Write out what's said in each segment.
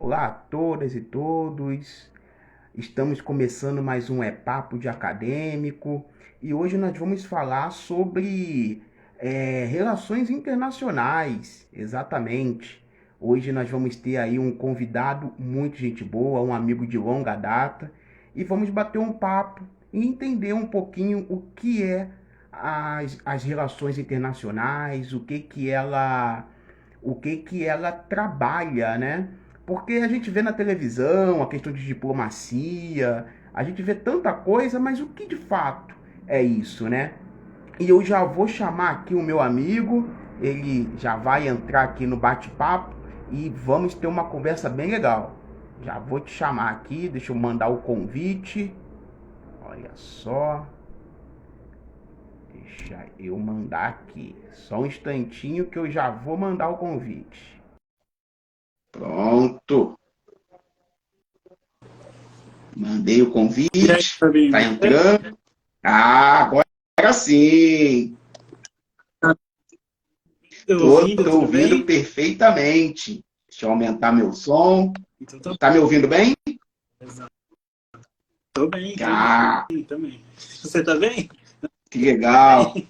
Olá a todas e todos. Estamos começando mais um Papo de Acadêmico e hoje nós vamos falar sobre relações internacionais, exatamente. Hoje nós vamos ter aí um convidado muito gente boa, um amigo de longa data e vamos bater um papo e entender um pouquinho o que é as relações internacionais, o que que ela trabalha, né? Porque a gente vê na televisão a questão de diplomacia, a gente vê tanta coisa, mas o que de fato é isso, né? E eu já vou chamar aqui o meu amigo, ele já vai entrar aqui no bate-papo e vamos ter uma conversa bem legal. Já vou te chamar aqui, deixa eu mandar o convite. Olha só, deixa eu mandar aqui. Só um instantinho que eu já vou mandar o convite. Pronto. Mandei o E aí, convite. Fabinho? Tá entrando? Ah, agora sim. Ouvindo, Tô tudo ouvindo bem? perfeitamente. Deixa eu aumentar meu som. Então tá Tá me ouvindo bem? bom. Tô bem Ah, também. Você tá bem? que legal. Bem.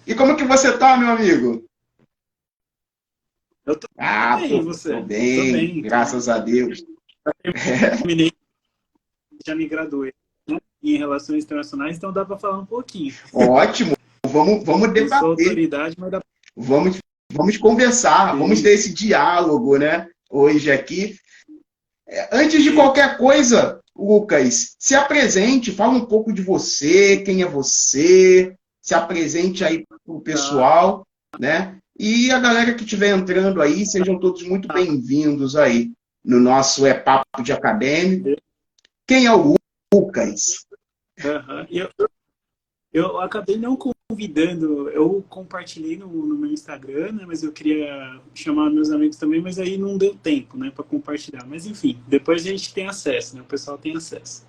E como que você tá, meu amigo? Eu tô Ah, bem, e tô você? Tô bem, bem, tô bem. graças a Deus. Terminei, já me graduei, né, em Relações Internacionais, então dá para falar um pouquinho. Ótimo. Vamos Não sou debater. autoridade, mas dá pra Vamos, vamos conversar. Vamos ter. ter esse diálogo, né? Hoje aqui. Antes de E, qualquer coisa, Lucas, se apresente, fala um pouco de você, quem é você, se apresente aí para o tá, pessoal, né? E a galera que estiver entrando aí, sejam todos muito tá. bem-vindos aí no nosso Papo de Acadêmico. Quem é o Lucas? Aham. Eu acabei não convidando, eu compartilhei no meu Instagram, né, mas eu queria chamar meus amigos também, mas aí não deu tempo, né, para compartilhar. Mas enfim, depois a gente tem acesso, né, o pessoal tem acesso.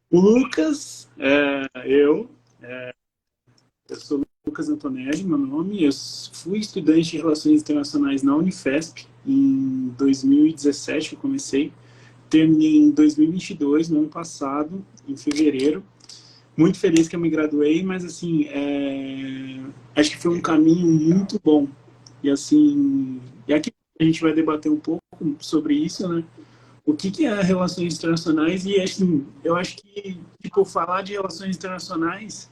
O Lucas, eu sou Lucas Antonelli, meu nome, eu fui estudante de Relações Internacionais na Unifesp em 2017, eu comecei, terminei em 2022, no ano passado, em fevereiro. Muito feliz que eu me graduei, mas assim, acho que foi um caminho muito bom. E assim, e aqui a gente vai debater um pouco sobre isso, né? O que é relações internacionais e assim, eu acho que tipo falar de relações internacionais,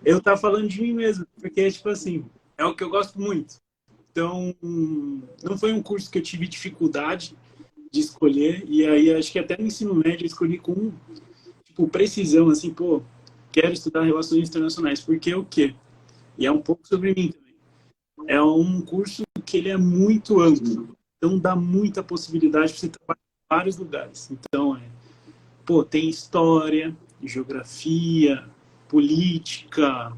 eu tá falando de mim mesmo, porque tipo assim, é o que eu gosto muito. Então, não foi um curso que eu tive dificuldade de escolher e aí acho que até no ensino médio eu escolhi com tipo precisão assim, pô, quero estudar relações internacionais, porque o quê? E é um pouco sobre mim também. É um curso que ele é muito amplo, então dá muita possibilidade para você trabalhar em vários lugares. Então, pô, tem história, geografia, política,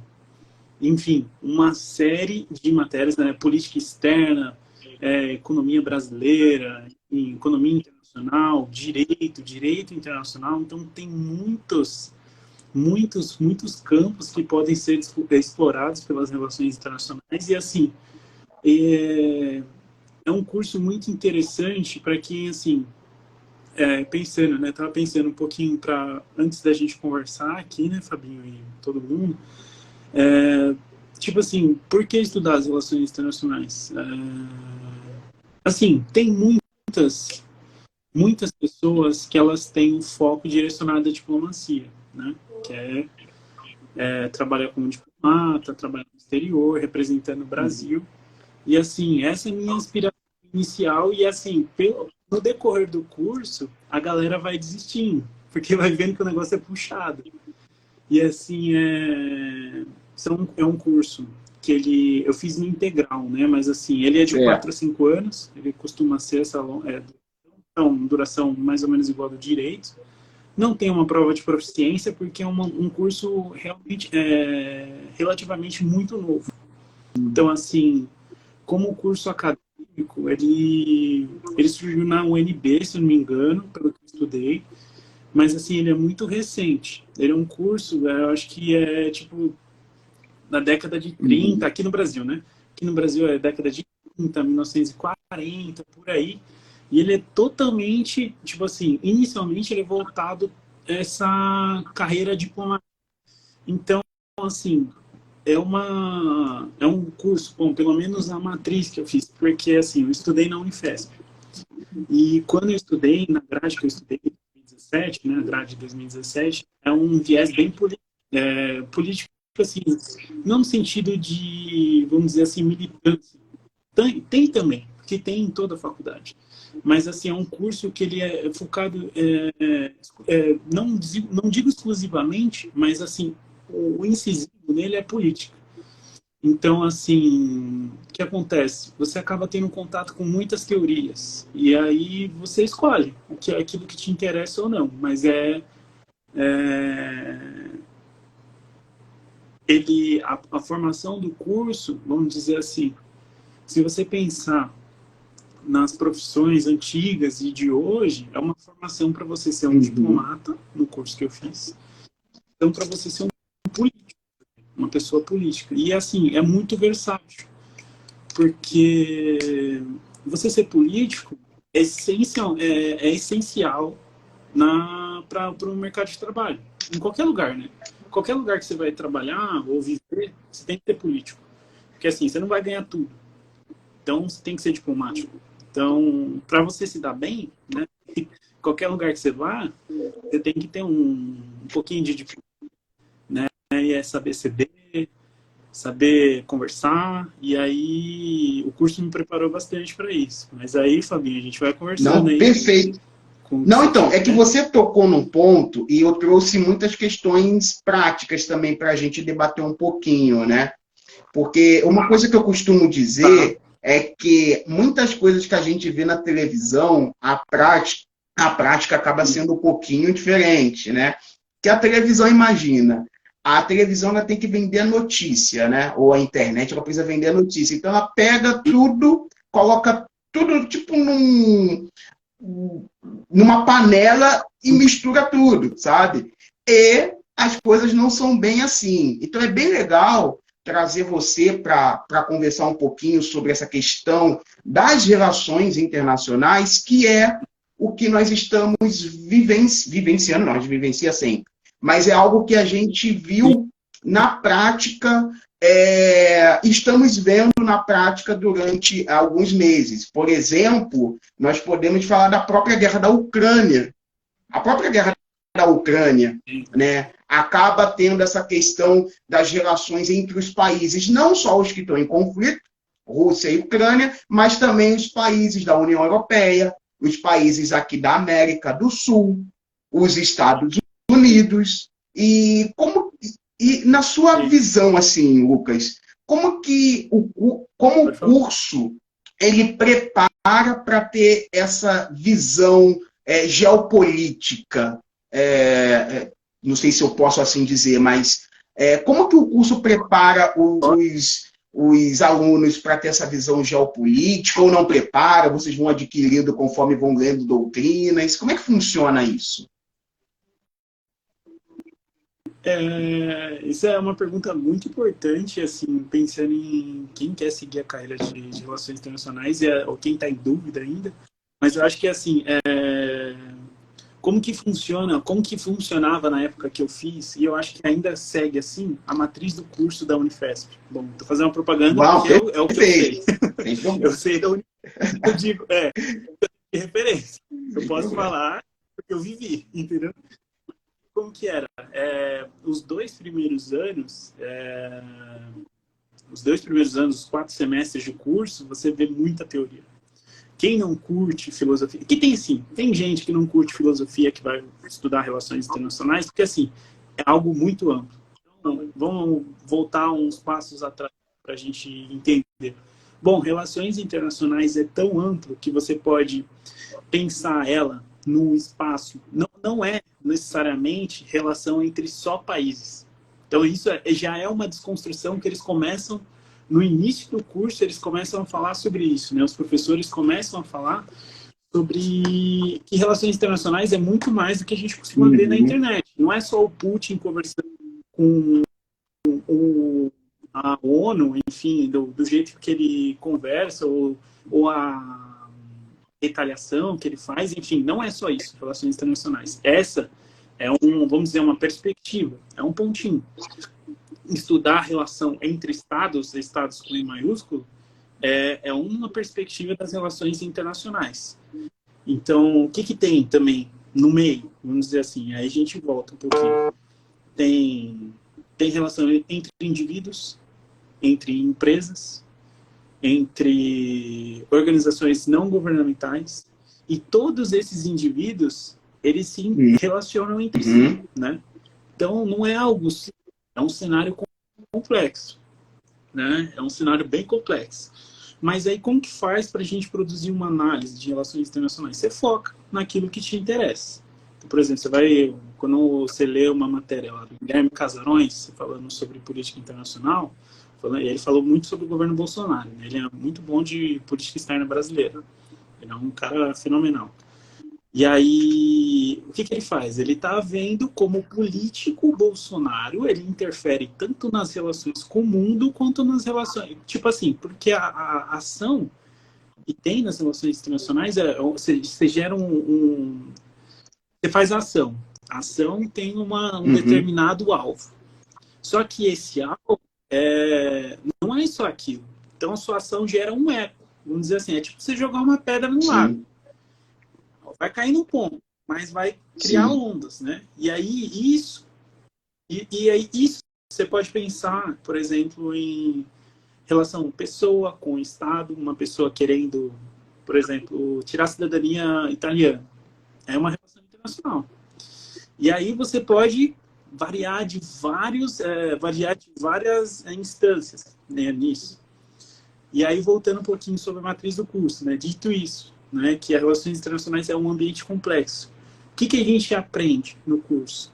enfim, uma série de matérias, né? Política externa, economia brasileira, economia internacional, direito internacional. Então, tem muitos campos que podem ser explorados pelas relações internacionais e assim é um curso muito interessante para quem assim pensando, né? Tava pensando um pouquinho para antes da gente conversar aqui, né, Fabinho e todo mundo, tipo assim, por que estudar as relações internacionais? Assim, tem muitas pessoas que elas têm um foco direcionado à diplomacia, né? Que trabalhar como diplomata, trabalhar no exterior, representando o Brasil. E assim, essa é a minha inspiração inicial e assim, no decorrer do curso, a galera vai desistindo, porque vai vendo que o negócio é puxado. E assim, é um curso que eu fiz no integral, né? Mas assim, ele é de 4 a Certo. 5 anos, ele costuma ser essa duração mais ou menos igual do direito. Não tem uma prova de proficiência porque é um curso realmente relativamente muito novo. Então, assim, como curso acadêmico, ele surgiu na UNB, se não me engano, pelo que eu estudei, mas assim, ele é muito recente. Ele é um curso, eu acho que é tipo na década de 30, Uhum. aqui no Brasil, né? Aqui no Brasil é década de 30, 1940, por aí. E ele é totalmente, tipo assim, inicialmente ele é voltado a essa carreira diplomática. Então, assim, é um curso, bom, pelo menos a matriz que eu fiz, porque assim, eu estudei na Unifesp. E quando eu estudei, na grade que eu estudei em 2017, né, a grade de 2017, é um viés bem político, assim, não no sentido de, vamos dizer assim, militância. Tem também, que tem em toda a faculdade. Mas, assim, é um curso que ele é focado, não digo exclusivamente, mas, assim, o incisivo nele é política. Então, assim, o que acontece? Você acaba tendo contato com muitas teorias. E aí você escolhe aquilo que te interessa ou não. Mas é a formação do curso, vamos dizer assim, se você pensar nas profissões antigas e de hoje, é uma formação para você ser um diplomata, no curso que eu fiz, então para você ser um político, uma pessoa política. E assim, é muito versátil, porque você ser político é essencial para o mercado de trabalho, em qualquer lugar, né? Qualquer lugar que você vai trabalhar ou viver, você tem que ser político. Porque assim, você não vai ganhar tudo. Então, você tem que ser diplomático. Então, para você se dar bem, né? Qualquer lugar que você vá, você tem que ter um pouquinho de diplomacia, né? E é saber ceder, saber conversar. E aí, o curso me preparou bastante para isso. Mas aí, Fabinho, a gente vai conversando Não, aí. perfeito. Não, então, é que você tocou num ponto e eu trouxe muitas questões práticas também para a gente debater um pouquinho, né? Porque uma coisa que eu costumo dizer é que muitas coisas que a gente vê na televisão, a prática acaba sendo um pouquinho diferente, né? Que a televisão, imagina, a televisão ela tem que vender a notícia, né? Ou a internet ela precisa vender a notícia. Então ela pega tudo, coloca tudo tipo numa panela e mistura tudo, sabe? E as coisas não são bem assim. Então é bem legal trazer você para conversar um pouquinho sobre essa questão das relações internacionais, que é o que nós estamos vivenciando, não, a gente vivencia sempre, mas é algo que a gente viu na prática, estamos vendo na prática durante alguns meses. Por exemplo, nós podemos falar da própria guerra da Ucrânia. A própria guerra da Ucrânia, né, acaba tendo essa questão das relações entre os países, não só os que estão em conflito, Rússia e Ucrânia, mas também os países da União Europeia, os países aqui da América do Sul, os Estados Unidos. E na sua visão, assim, Lucas, como o curso ele prepara para ter essa visão geopolítica? Não sei se eu posso assim dizer, mas como que o curso prepara os alunos para ter essa visão geopolítica ou não prepara? Vocês vão adquirindo conforme vão lendo doutrinas? Como é que funciona isso? Isso é uma pergunta muito importante, assim, pensando em quem quer seguir a carreira de relações internacionais ou quem está em dúvida ainda. Mas eu acho que, assim, como que funciona, como que funcionava na época que eu fiz, e eu acho que ainda segue assim, a matriz do curso da Unifesp. Bom, estou fazendo uma propaganda porque é o que eu sei. Eu sei da Unifesp, eu digo, de referência. Eu posso falar porque eu vivi, entendeu? Como que era? Os dois primeiros anos, os 4 semestres de curso, você vê muita teoria. Quem não curte filosofia, que tem sim, tem gente que não curte filosofia que vai estudar relações internacionais, porque assim, é algo muito amplo. Então, vamos voltar uns passos atrás para a gente entender. Bom, relações internacionais é tão amplo que você pode pensar ela num espaço, não é necessariamente relação entre só países. Então isso já é uma desconstrução que eles começam no início do curso, eles começam a falar sobre isso, né? Os professores começam a falar sobre que relações internacionais é muito mais do que a gente costuma ver na internet. Não é só o Putin conversando com a ONU, enfim, do jeito que ele conversa, ou retaliação que ele faz, enfim, não é só isso, relações internacionais. Essa é vamos dizer, uma perspectiva, é um pontinho. Estudar a relação entre estados, estados com I maiúsculo, é uma perspectiva das relações internacionais. Então, o que tem também no meio? Vamos dizer assim, aí a gente volta um pouquinho. Tem relação entre indivíduos, entre empresas, entre organizações não governamentais, e todos esses indivíduos, eles se relacionam entre si, né? Então, não é algo simples, é um cenário complexo, né? É um cenário bem complexo. Mas aí, como que faz para a gente produzir uma análise de relações internacionais? Você foca naquilo que te interessa. Então, por exemplo, quando você lê uma matéria lá do Guilherme Casarões, falando sobre política internacional, ele falou muito sobre o governo Bolsonaro, né? Ele é muito bom de política externa brasileira. Ele é um cara fenomenal. E aí, o que ele faz? Ele está vendo como político Bolsonaro, ele interfere tanto nas relações com o mundo, quanto nas relações... Tipo assim, porque a ação que tem nas relações internacionais, você gera você faz a ação. A ação tem um determinado alvo. Só que esse alvo não é só aquilo. Então, a sua ação gera um eco. Vamos dizer assim, é tipo você jogar uma pedra no lago. Vai cair no ponto, mas vai criar ondas, né? E aí isso você pode pensar, por exemplo, em relação pessoa com Estado, uma pessoa querendo, por exemplo, tirar a cidadania italiana. É uma relação internacional. E aí você pode variar de várias instâncias, né, nisso. E aí, voltando um pouquinho sobre a matriz do curso, né? Dito isso, né, que as relações internacionais é um ambiente complexo. O que a gente aprende no curso?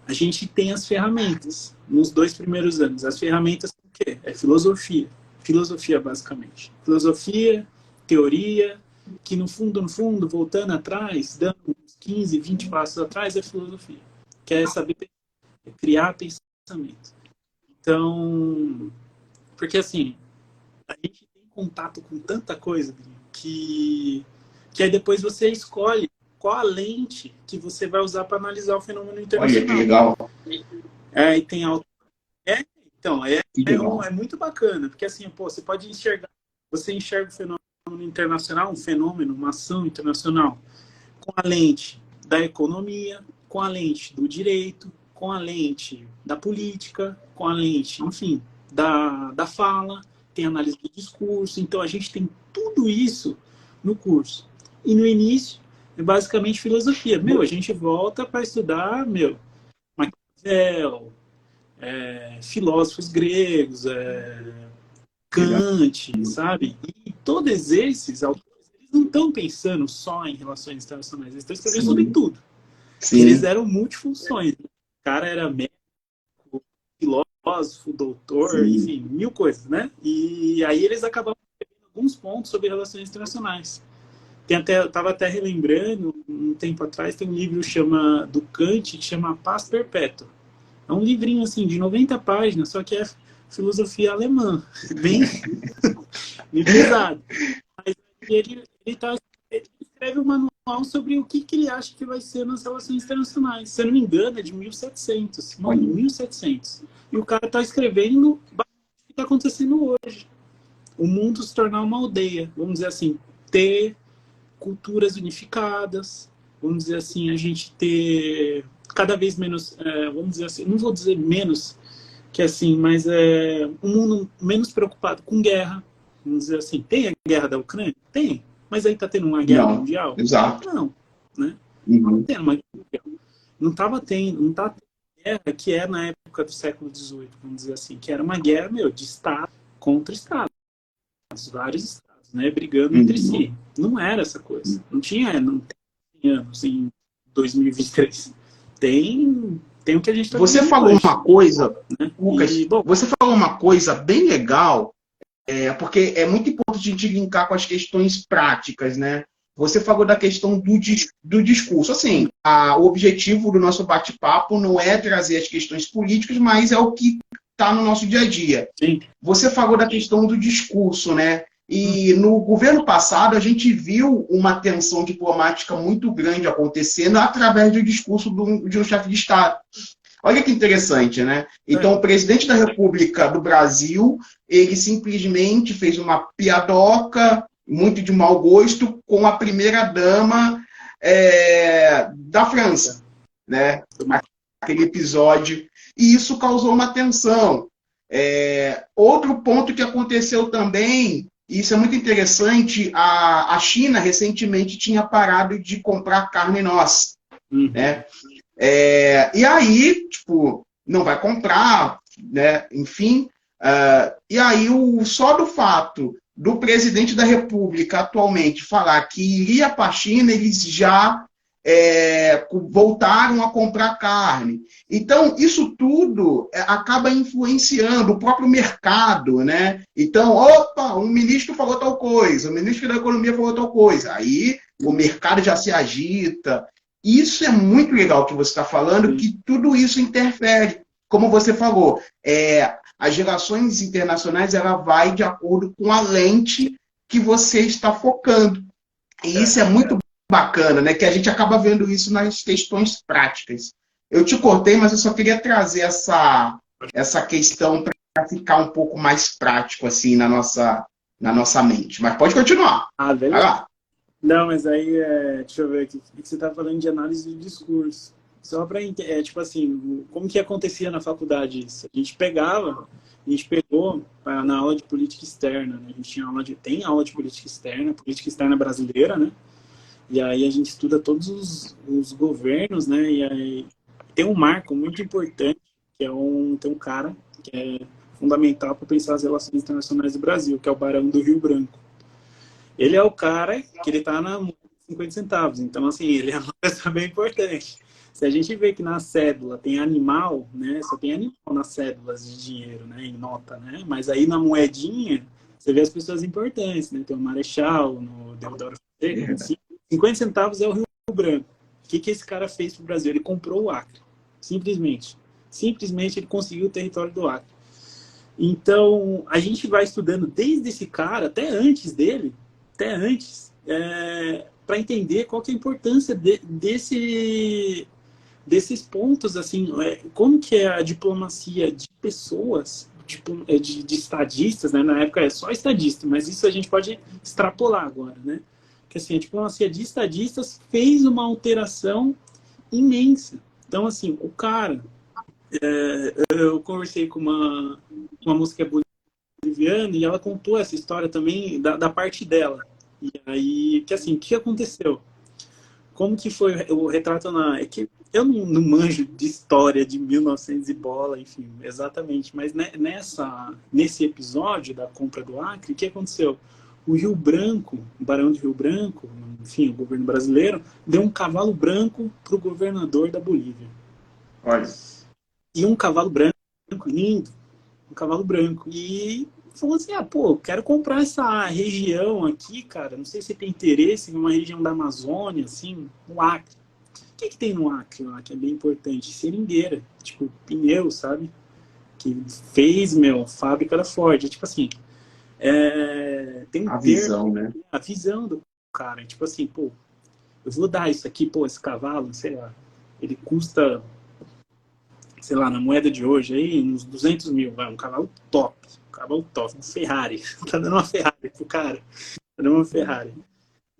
A gente tem as ferramentas nos 2 primeiros anos. As ferramentas são o quê? É filosofia. Filosofia, basicamente. Filosofia, teoria, que no fundo, voltando atrás, dando uns 15, 20 passos atrás, é filosofia. Que é saber criar pensamento. Então, porque assim, a gente tem contato com tanta coisa que aí depois você escolhe qual a lente que você vai usar para analisar o fenômeno internacional. Olha, que legal. E tem então, é muito bacana, porque assim, você pode enxergar, você enxerga o fenômeno internacional, um fenômeno, uma ação internacional, com a lente da economia, com a lente do direito, com a lente da política, com a lente, enfim, da fala, tem análise do discurso. Então, a gente tem tudo isso no curso. E no início, é basicamente filosofia. A gente volta para estudar, Maquiavel, filósofos gregos, Kant, sabe? E todos esses autores, eles não estão pensando só em relações internacionais, eles estão escrevendo sobre tudo. Eles eram multifunções. O cara era médico, filósofo, doutor, enfim, 1000 coisas, né? E aí eles acabaram escrevendo alguns pontos sobre relações internacionais. Eu estava até relembrando, um tempo atrás, tem um livro do Kant, que chama Paz Perpétua. É um livrinho, assim, de 90 páginas, só que é filosofia alemã. Bem pesado. Mas ele escreve um manual sobre o que ele acha que vai ser nas relações internacionais. Se eu não me engano, é de 1700. Mano, 1700. E o cara está escrevendo o que está acontecendo hoje. O mundo se tornar uma aldeia. Vamos dizer assim, ter culturas unificadas. Vamos dizer assim, a gente ter cada vez menos, vamos dizer assim, não vou dizer menos, que assim, mas um mundo menos preocupado com guerra. Vamos dizer assim, tem a guerra da Ucrânia? Tem. Mas aí está tendo uma guerra mundial? Exato. Não, né? Não tem uma guerra. Não está tendo guerra que é na época do século XVIII, vamos dizer assim, que era uma guerra, de Estado contra Estado. Vários Estados, né, brigando entre si. Não era essa coisa. Não tem anos em 2023. Tem o que a gente está Você falou hoje, uma coisa, né? Lucas, você falou uma coisa bem legal, porque é muito importante a gente linkar com as questões práticas, né? Você falou da questão do discurso. Assim, o objetivo do nosso bate-papo não é trazer as questões políticas, mas é o que está no nosso dia a dia. Sim. Você falou da questão do discurso, né? E no governo passado a gente viu uma tensão diplomática muito grande acontecendo através do discurso de um chefe de Estado. Olha que interessante, né? Então, o presidente da República do Brasil, ele simplesmente fez uma piadoca, muito de mau gosto, com a primeira-dama da França, né? Aquele episódio. E isso causou uma tensão. Outro ponto que aconteceu também, e isso é muito interessante, a China recentemente tinha parado de comprar carne nossa, né? E aí, tipo, não vai comprar, né? Enfim. E aí, só do fato do presidente da República atualmente falar que iria para a China, eles já voltaram a comprar carne. Então, isso tudo acaba influenciando o próprio mercado, né? Então, opa, um ministro falou tal coisa, o ministro da Economia falou tal coisa. Aí o mercado já se agita. Isso é muito legal que você está falando, que tudo isso interfere. Como você falou, as relações internacionais ela vai de acordo com a lente que você está focando. E isso é muito bacana, né? Que a gente acaba vendo isso nas questões práticas. Eu te cortei, mas eu só queria trazer essa questão para ficar um pouco mais prático assim na nossa mente. Mas pode continuar. Beleza. Vai lá. Não, mas aí, deixa eu ver aqui. Você está falando de análise de discurso. Só para, tipo assim, como que acontecia na faculdade isso? A gente pegou na aula de política externa, né? A gente tem aula de política externa brasileira, né? E aí a gente estuda todos os governos, né? E aí tem um marco muito importante, que tem um cara que é fundamental para pensar as relações internacionais do Brasil, que é o Barão do Rio Branco. Ele é o cara que ele tá na 50 centavos. Então, assim, ele é uma pessoa bem importante. Se a gente vê que na cédula tem animal, né? Só tem animal nas cédulas de dinheiro, né? Em nota, né? Mas aí na moedinha, você vê as pessoas importantes, né? Tem o Marechal, no Deodoro Fonseca. 50 centavos é o Rio Branco. O que esse cara fez pro Brasil? Ele comprou o Acre. Simplesmente. Simplesmente ele conseguiu o território do Acre. Então, a gente vai estudando desde esse cara, até antes dele, para entender qual que é a importância desses pontos, assim, como que é a diplomacia de pessoas, de estadistas, né? Na época é só estadista, mas isso a gente pode extrapolar agora, né? Que assim, a diplomacia de estadistas fez uma alteração imensa. Então, assim, o cara... eu conversei com uma moça que é boliviana e ela contou essa história também da parte dela. E aí, que assim, o que aconteceu? Como que foi o retrato é que eu não manjo de história de 1900 e bola, enfim, exatamente, mas nesse episódio da compra do Acre, o que aconteceu? O Rio Branco, o Barão de Rio Branco, enfim, o governo brasileiro, deu um cavalo branco para o governador da Bolívia. Olha. E um cavalo branco, lindo, um cavalo branco. E falou assim, quero comprar essa região aqui, cara, não sei se tem interesse em uma região da Amazônia, assim, no Acre. O que tem no Acre lá, que é bem importante? Seringueira, tipo, pneu, sabe? Que fez, fábrica da Ford. Tipo assim, tem um visão, né? A visão do cara, tipo assim, eu vou dar isso aqui, esse cavalo, sei lá, ele custa... sei lá, na moeda de hoje, aí, uns 200 mil, um cavalo top, um Ferrari, tá dando uma Ferrari pro cara, tá dando uma Ferrari.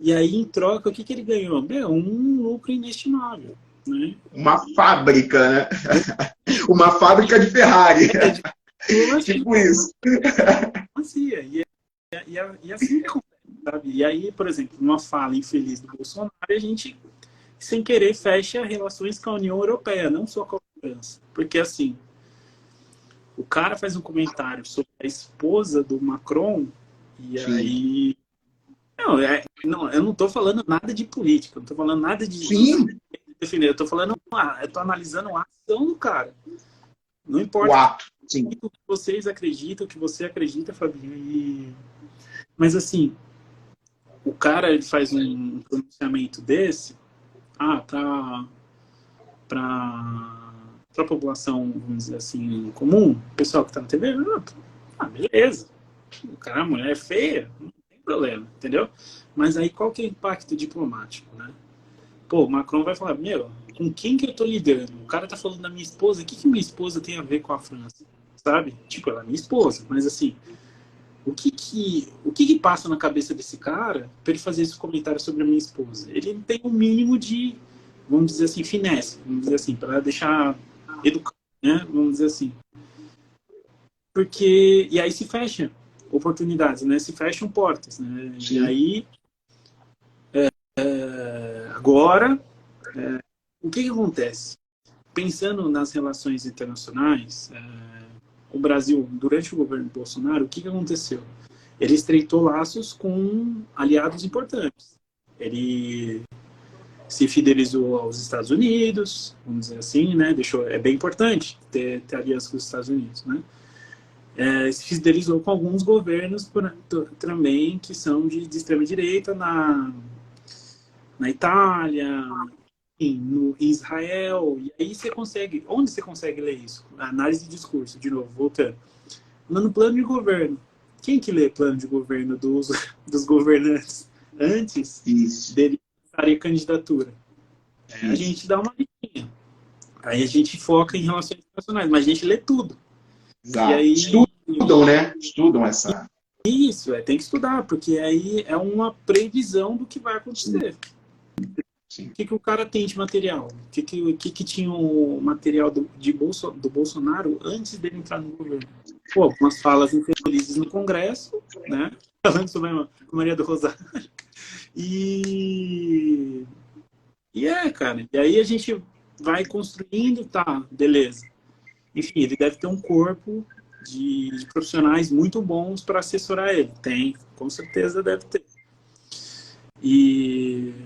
E aí, em troca, o que ele ganhou? Um lucro inestimável, né? Uma fábrica, né? Uma fábrica de Ferrari. Tipo isso. E assim sabe? E aí, por exemplo, numa fala infeliz do Bolsonaro, a gente, sem querer, fecha relações com a União Europeia, não só com a França. Porque, assim, o cara faz um comentário sobre a esposa do Macron, e Sim. aí... eu não tô falando nada de política, não tô falando nada de defender, eu tô analisando a ação do cara. Não importa o ato. Sim. o que vocês acreditam, o que você acredita, Fabinho. Mas, assim, o cara ele faz um pronunciamento desse, para a população, vamos dizer assim, comum, o pessoal que está na TV, beleza. O cara, a mulher é feia, problema, entendeu? Mas aí qual que é o impacto diplomático, né? Pô, o Macron vai falar, meu, com quem que eu tô lidando? O cara tá falando da minha esposa, o que que minha esposa tem a ver com a França? Sabe? Tipo, ela é minha esposa, mas assim, o que passa na cabeça desse cara para ele fazer esse comentário sobre a minha esposa? Ele não tem um mínimo de, vamos dizer assim, finesse, vamos dizer assim, para deixar educado, né? Vamos dizer assim. Porque, e aí se fecha oportunidades, né? Se fecham portas, né? Sim. E aí, agora, o que acontece? Pensando nas relações internacionais, o Brasil, durante o governo Bolsonaro, o que aconteceu? Ele estreitou laços com aliados importantes. Ele se fidelizou aos Estados Unidos, vamos dizer assim, né? É bem importante ter aliança com os Estados Unidos, né? Se fidelizou com alguns governos também que são de extrema direita na Itália, em Israel. E aí você consegue, onde você consegue ler isso? Análise de discurso, de novo, voltando. No plano de governo. Quem que lê plano de governo dos governantes antes dele estar em candidatura? A gente dá uma listinha. Aí a gente foca em relações internacionais, mas a gente lê tudo. Exato. E aí, estudam, né? Estudam essa... Isso, tem que estudar, porque aí é uma previsão do que vai acontecer. Sim. O que o cara tem de material? O que tinha o material do Bolsonaro antes dele entrar no governo? Pô, algumas falas infelizes no Congresso, né? Falando sobre a Maria do Rosário. Cara. E aí a gente vai construindo, tá, beleza. Enfim, ele deve ter um corpo de profissionais muito bons para assessorar ele. Tem, com certeza deve ter.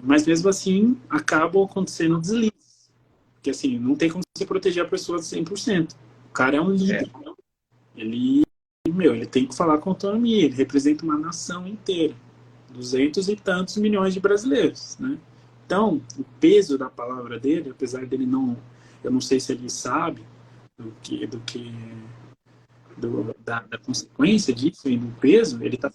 Mas mesmo assim, acabam acontecendo deslizes. Porque assim, não tem como você proteger a pessoa 100%. O cara é um líder. Ele tem que falar com autonomia. Ele representa uma nação inteira. 200 e tantos milhões de brasileiros, né? Então, o peso da palavra dele, apesar dele não... Eu não sei se ele sabe da consequência disso e do peso, ele está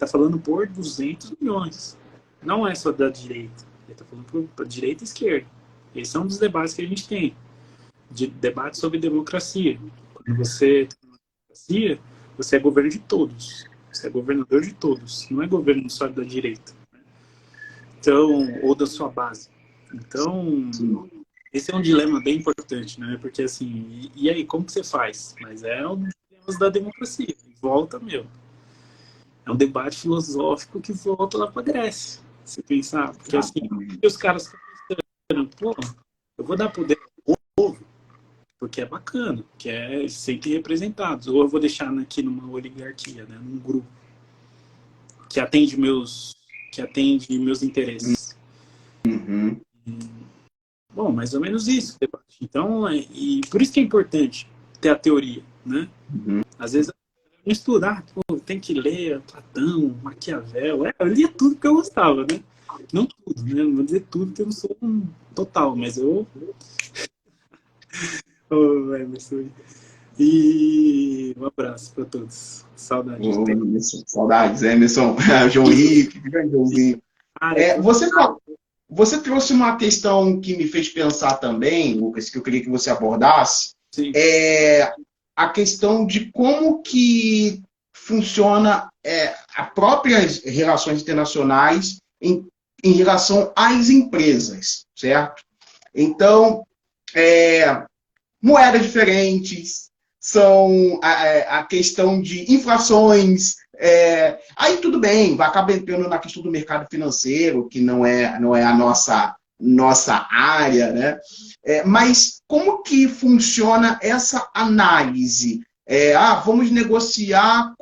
falando por 200 milhões. Não é só da direita. Ele está falando por direita e esquerda. Esse é um dos debates que a gente tem. Debate sobre democracia. Quando você tem democracia, você é governo de todos. Você é governador de todos. Não é governo só da direita. Então, ou da sua base. Então, esse é um dilema bem importante, né? Porque assim, e aí, como que você faz? Mas é um dos dilemas da democracia. Volta, é um debate filosófico que volta lá para a Grécia. Se pensar, porque assim, os caras ficam pensando, pô, eu vou dar poder ao povo, porque é bacana, que é sempre representados. Ou eu vou deixar aqui numa oligarquia, né, num grupo que atende meus interesses. Uhum. Bom, mais ou menos isso. Então, e por isso que é importante ter a teoria, né? Uhum. Às vezes não estudar, tem que ler Platão, Maquiavel. Eu lia tudo que eu gostava, né? Não tudo, né? Não vou dizer tudo, porque eu não sou um total, mas eu... Emerson. E um abraço para todos. Saudades. Saudades, Emerson. João Henrique, grande Joãozinho. Você trouxe uma questão que me fez pensar também, Lucas, que eu queria que você abordasse. Sim. A questão de como que funciona as próprias relações internacionais em relação às empresas, certo? Então, moedas diferentes, são a questão de inflações, aí tudo bem, vai acabar entrando na questão do mercado financeiro, que não é a nossa área, né? Mas como que funciona essa análise? Vamos negociar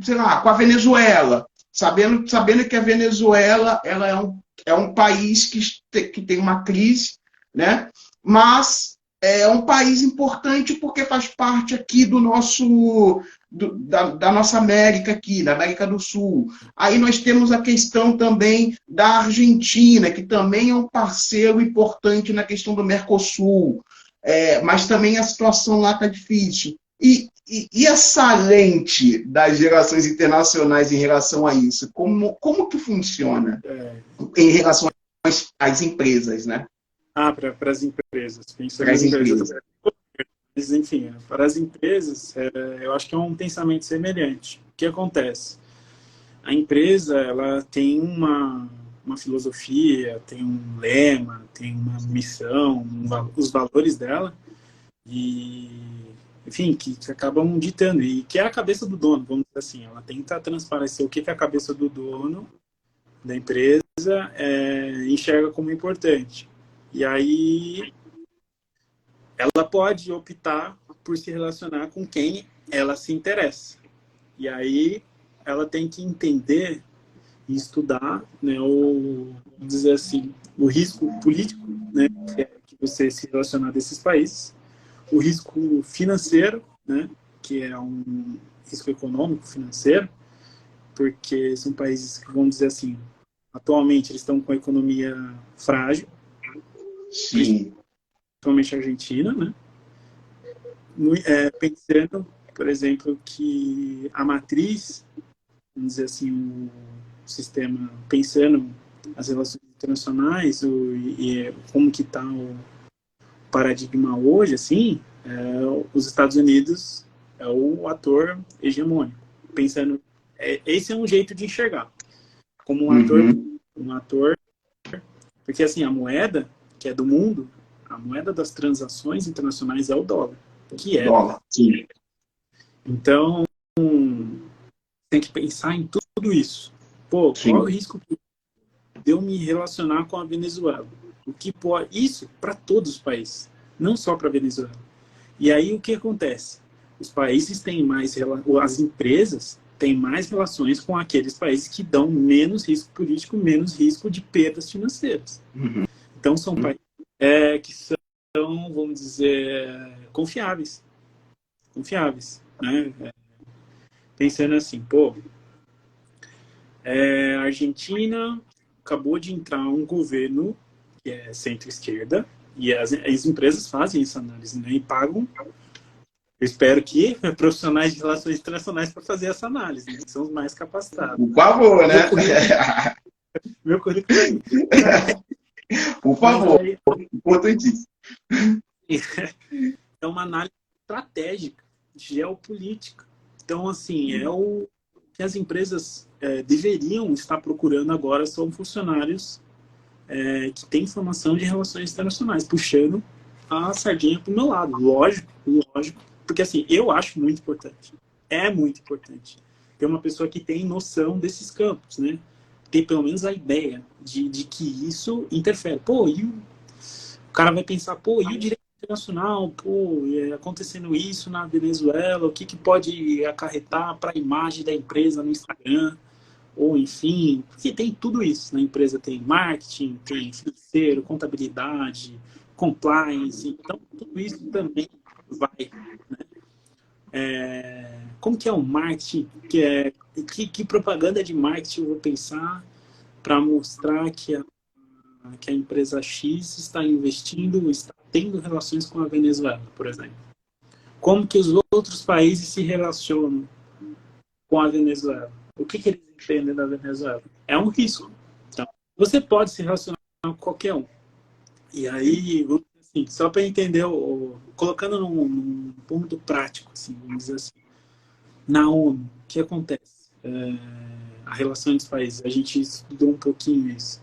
sei lá, com a Venezuela, sabendo que a Venezuela ela é um país que tem uma crise, né? Mas é um país importante porque faz parte aqui da nossa América aqui, da América do Sul. Aí nós temos a questão também da Argentina, que também é um parceiro importante na questão do Mercosul. Mas também a situação lá está difícil. E essa lente das relações internacionais em relação a isso, como que funciona em relação às empresas, né? Para as empresas, pensando Para as nas empresas. empresas. Mas, enfim, para as empresas, eu acho que é um pensamento semelhante. O que acontece? A empresa, ela tem uma filosofia, tem um lema, tem uma missão, os valores dela, e, enfim, que acabam ditando, e que é a cabeça do dono, vamos dizer assim. Ela tenta transparecer o que é a cabeça do dono da empresa enxerga como importante. E aí ela pode optar por se relacionar com quem ela se interessa. E aí ela tem que entender e estudar, né, vamos dizer assim, o risco político, né, que você se relacionar desses países, o risco financeiro, né, que é um risco econômico financeiro, porque são países que, vamos dizer assim, atualmente eles estão com a economia frágil, Sim. principalmente a Argentina, né? Pensando, por exemplo, que a matriz, vamos dizer assim, o sistema, pensando as relações internacionais e como que está o paradigma hoje, assim, os Estados Unidos é o ator hegemônico. Pensando, esse é um jeito de enxergar como um ator, porque assim, a moeda que é do mundo, a moeda das transações internacionais é o dólar, que é. Dólar, sim. Então, tem que pensar em tudo isso. Pô, qual é o risco de eu me relacionar com a Venezuela? O que pode... Isso para todos os países, não só para a Venezuela. E aí o que acontece? Os países têm mais... As empresas têm mais relações com aqueles países que dão menos risco político, menos risco de perdas financeiras. Então, são países que são, vamos dizer, confiáveis. Confiáveis, né? Pensando assim, pô, a Argentina acabou de entrar um governo que é centro-esquerda e as empresas fazem essa análise, né? E pagam, eu espero que profissionais de relações internacionais para fazer essa análise, né? Que são os mais capacitados. Por favor, né? Meu currículo é... Por favor, importantíssimo. É uma análise estratégica, geopolítica. Então, assim, é o que as empresas deveriam estar procurando agora são funcionários que têm formação de relações internacionais, puxando a sardinha para o meu lado. Lógico, porque assim, eu acho muito importante. É muito importante ter uma pessoa que tem noção desses campos, né? Ter pelo menos a ideia de que isso interfere. Pô, e o cara vai pensar, pô, e o direito internacional, pô, acontecendo isso na Venezuela, o que pode acarretar para a imagem da empresa no Instagram, ou enfim, porque tem tudo isso, na empresa tem marketing, tem financeiro, contabilidade, compliance, então tudo isso também vai, né? Como que é o marketing, que propaganda de marketing eu vou pensar para mostrar que a empresa X está investindo, está tendo relações com a Venezuela, por exemplo. Como que os outros países se relacionam com a Venezuela? O que eles entendem da Venezuela? É um risco. Então, você pode se relacionar com qualquer um. E aí, assim, só para entender, colocando num ponto prático, assim, vamos dizer assim, na ONU, o que acontece? A relação dos países, a gente estudou um pouquinho isso.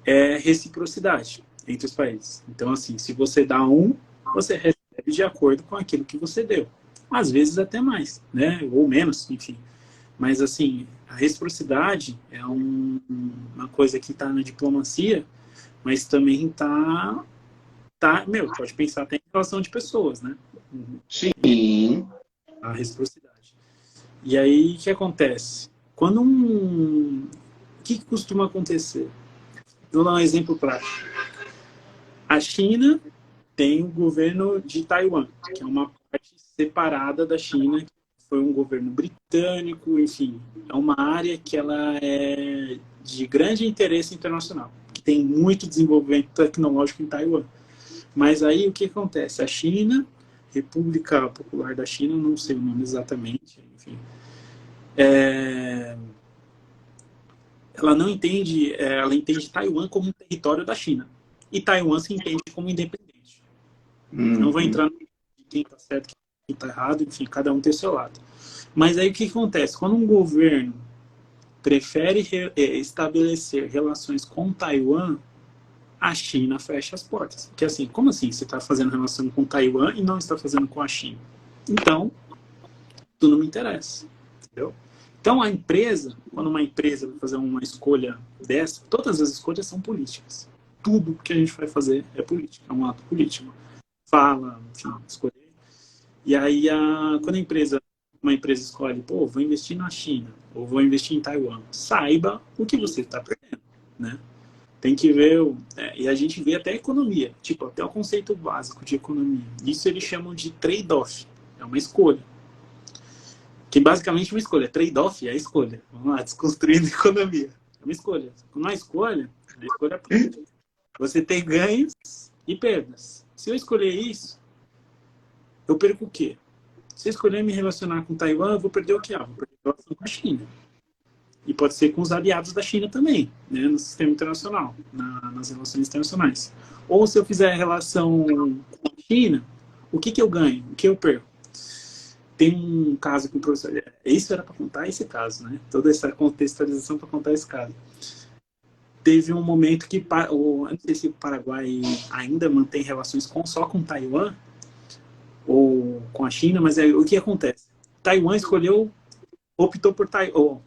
É reciprocidade entre os países. Então, assim, se você dá você recebe de acordo com aquilo que você deu. Às vezes até mais, né? Ou menos, enfim. Mas, assim, a reciprocidade é uma coisa que está na diplomacia, mas também pode pensar até em relação de pessoas, né? Sim. A reciprocidade. E aí, o que acontece? Quando o que costuma acontecer? Vou dar um exemplo prático. A China tem o governo de Taiwan, que é uma parte separada da China, que foi um governo britânico, enfim, é uma área que ela é de grande interesse internacional, que tem muito desenvolvimento tecnológico em Taiwan. Mas aí o que acontece? A China República Popular da China, não sei o nome exatamente, enfim. Ela não entende, ela entende Taiwan como um território da China. E Taiwan se entende como independente. Não vou entrar no quem está certo, quem está errado, enfim, cada um tem o seu lado. Mas aí o que acontece? Quando um governo prefere estabelecer relações com Taiwan, a China fecha as portas. Porque assim, como assim você está fazendo relação com Taiwan e não está fazendo com a China? Então, tu não me interessa. Entendeu? Então, a empresa, quando uma empresa vai fazer uma escolha dessa, todas as escolhas são políticas. Tudo que a gente vai fazer é política, é um ato político. Fala, enfim, escolher. E aí, quando uma empresa escolhe, pô, vou investir na China, ou vou investir em Taiwan, saiba o que você está perdendo, né? Tem que ver, e a gente vê até a economia, tipo, até o conceito básico de economia. Isso eles chamam de trade-off, é uma escolha. Que basicamente é uma escolha. Trade-off é a escolha. Vamos lá, desconstruindo a economia. É uma escolha. Uma escolha, a escolha é política. Você tem ganhos e perdas. Se eu escolher isso, eu perco o quê? Se eu escolher me relacionar com Taiwan, eu vou perder o quê? Vou perder a relação com a China. E pode ser com os aliados da China também, né, no sistema internacional, nas relações internacionais. Ou se eu fizer relação com a China, o que eu ganho? O que eu perco? Tem um caso que o professor... Isso era para contar esse caso, né? Toda essa contextualização para contar esse caso. Teve um momento que... Eu não sei se o Paraguai ainda mantém relações só com Taiwan ou com a China, mas o que acontece? Taiwan optou por Taiwan.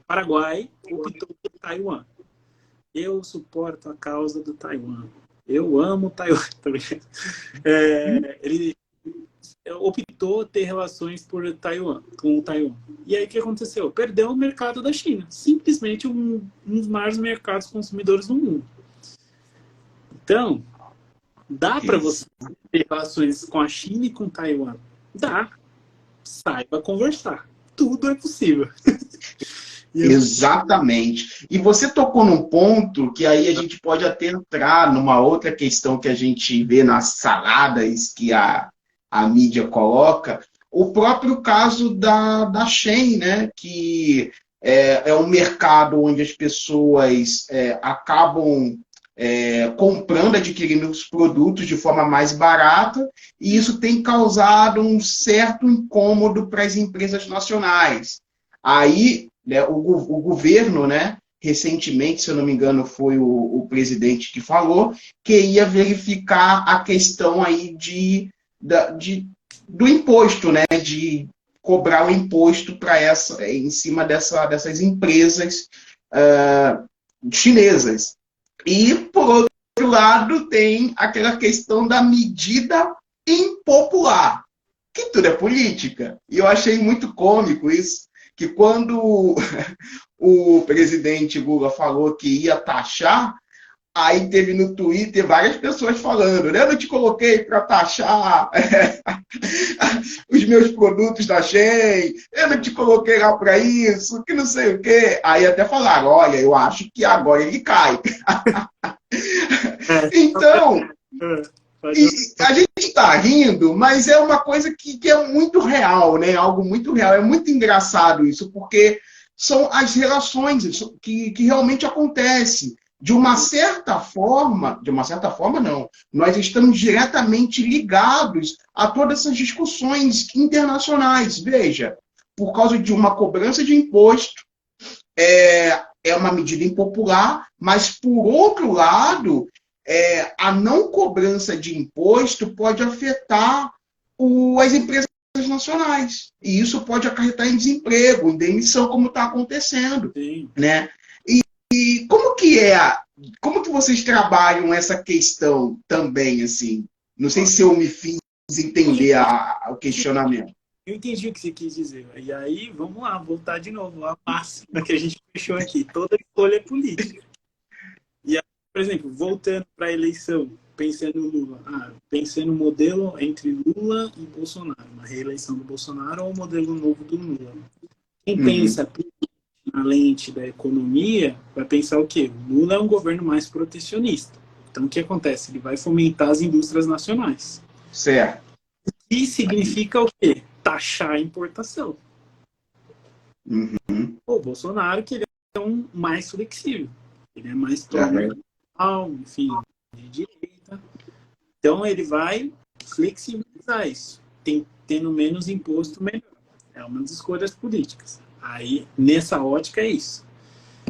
Paraguai optou por Taiwan. Eu suporto a causa do Taiwan. Eu amo Taiwan. Ele optou ter relações com o Taiwan. E aí o que aconteceu? Perdeu o mercado da China. Simplesmente um dos maiores mercados consumidores do mundo. Então, dá para você ter relações com a China e com Taiwan? Dá. Saiba conversar. Tudo é possível. Exatamente. E você tocou num ponto que aí a gente pode até entrar numa outra questão que a gente vê nas saladas que a mídia coloca, o próprio caso da Shein, né? Que é um mercado onde as pessoas acabam comprando, adquirindo os produtos de forma mais barata, e isso tem causado um certo incômodo para as empresas nacionais. Aí, né, o governo, né, recentemente, se eu não me engano, foi o presidente que falou, que ia verificar a questão aí do imposto, né, de cobrar o imposto em cima dessas empresas chinesas. E, por outro lado, tem aquela questão da medida impopular, que tudo é política. E eu achei muito cômico isso, que quando o presidente Lula falou que ia taxar, aí teve no Twitter várias pessoas falando, né? Eu não te coloquei para taxar os meus produtos da Shein, eu não te coloquei lá para isso, que não sei o quê. Aí até falaram, olha, eu acho que agora ele cai. Então, a gente está rindo, mas é uma coisa que é muito real, né? Algo muito real. É muito engraçado isso, porque são as relações que realmente acontecem. De uma certa forma não, nós estamos diretamente ligados a todas essas discussões internacionais. Veja, por causa de uma cobrança de imposto, é uma medida impopular, mas, por outro lado, a não cobrança de imposto pode afetar as empresas nacionais. E isso pode acarretar em desemprego, em demissão, como está acontecendo. Sim. Né? E como que vocês trabalham essa questão também, assim? Não sei se eu me fiz entender o questionamento. Eu entendi o que você quis dizer. E aí, vamos lá, voltar de novo à máxima que a gente fechou aqui. Toda escolha é política. E aí, por exemplo, voltando para a eleição, pensando no Lula. Pensando no modelo entre Lula e Bolsonaro. Uma reeleição do Bolsonaro ou o modelo novo do Lula. Quem pensa na lente da economia, vai pensar o quê? O Lula é um governo mais protecionista. Então, o que acontece? Ele vai fomentar as indústrias nacionais. Certo. E significa o quê? Taxar a importação. Uhum. O Bolsonaro, que ele é um mais flexível. Ele é mais pró-mercantil, enfim, de direita. Então, ele vai flexibilizar isso. Tendo menos imposto, melhor. É uma das escolhas políticas. Aí, nessa ótica, é isso.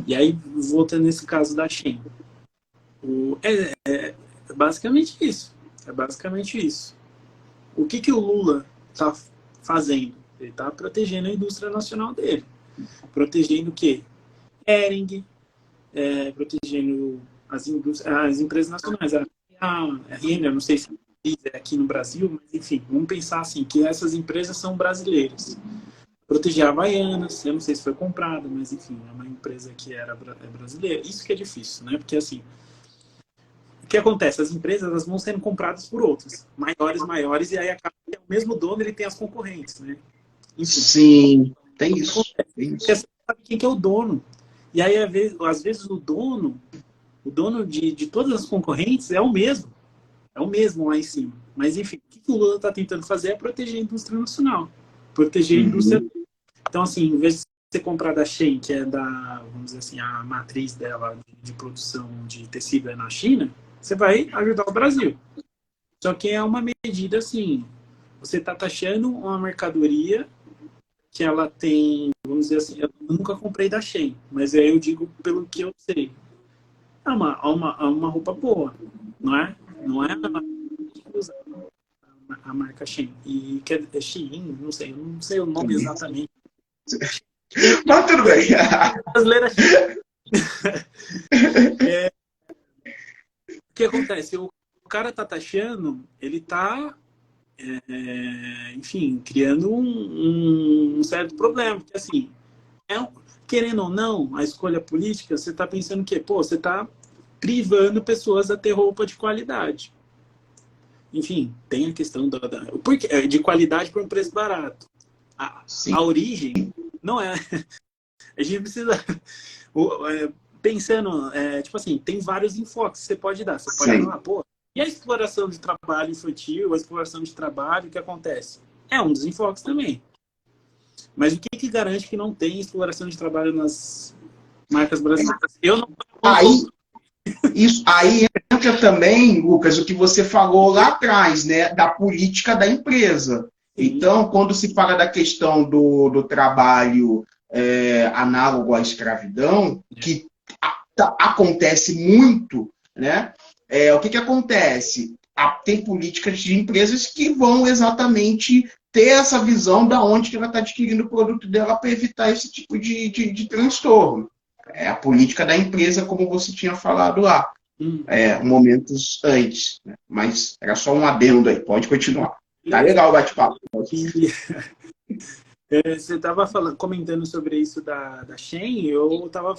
E aí, voltando nesse caso da Shein. É basicamente isso. É basicamente isso. O que o Lula está fazendo? Ele está protegendo a indústria nacional dele. Protegendo o quê? Hering, protegendo as empresas nacionais. A Renner, não sei se é aqui no Brasil, mas enfim, vamos pensar assim, que essas empresas são brasileiras. Proteger a Havaianas, eu não sei se foi comprada, mas enfim, é uma empresa que é brasileira. Isso que é difícil, né? Porque assim, o que acontece? As empresas elas vão sendo compradas por outras, maiores, e aí acaba que o mesmo dono ele tem as concorrentes, né? Enfim. Sim, tem isso. Tem Porque isso. você sabe quem que é o dono. E aí, às vezes, o dono de todas as concorrentes é o mesmo. É o mesmo lá em cima. Mas, enfim, o que o Lula está tentando fazer é proteger a indústria nacional. Proteger a indústria. Então, assim, em vez de você comprar da Shein, que é vamos dizer assim, a matriz dela de produção de tecido é na China, você vai ajudar o Brasil. Só que é uma medida assim, você está taxando uma mercadoria que ela tem, vamos dizer assim, eu nunca comprei da Shein, mas aí eu digo pelo que eu sei. É uma roupa boa, não é? Não é a marca Shein. E que é Shein, não sei, eu não sei o nome exatamente. Mas tudo bem. Brasileira o que acontece? O cara tá taxando, ele tá, enfim, criando um certo problema. Porque, assim, querendo ou não, a escolha política, você tá pensando que, pô, você tá privando pessoas a ter roupa de qualidade. Enfim, tem a questão de qualidade por um preço barato. A origem não é. A gente precisa. Pensando, tipo assim, tem vários enfoques que você pode dar. Você pode falar, pô, e a exploração de trabalho infantil, a exploração de trabalho, o que acontece? É um dos enfoques também. Mas o que garante que não tem exploração de trabalho nas marcas brasileiras? Eu não. Aí entra também, Lucas, o que você falou lá atrás, né, da política da empresa. Sim. Então, quando se fala da questão do trabalho análogo à escravidão, que acontece muito, né? O que acontece? Tem políticas de empresas que vão exatamente ter essa visão da onde que ela está adquirindo o produto dela para evitar esse tipo de transtorno. É a política da empresa, como você tinha falado lá, momentos antes. Né? Mas era só um adendo aí, pode continuar. Tá legal o bate-papo. Você estava comentando sobre isso da Shein, eu estava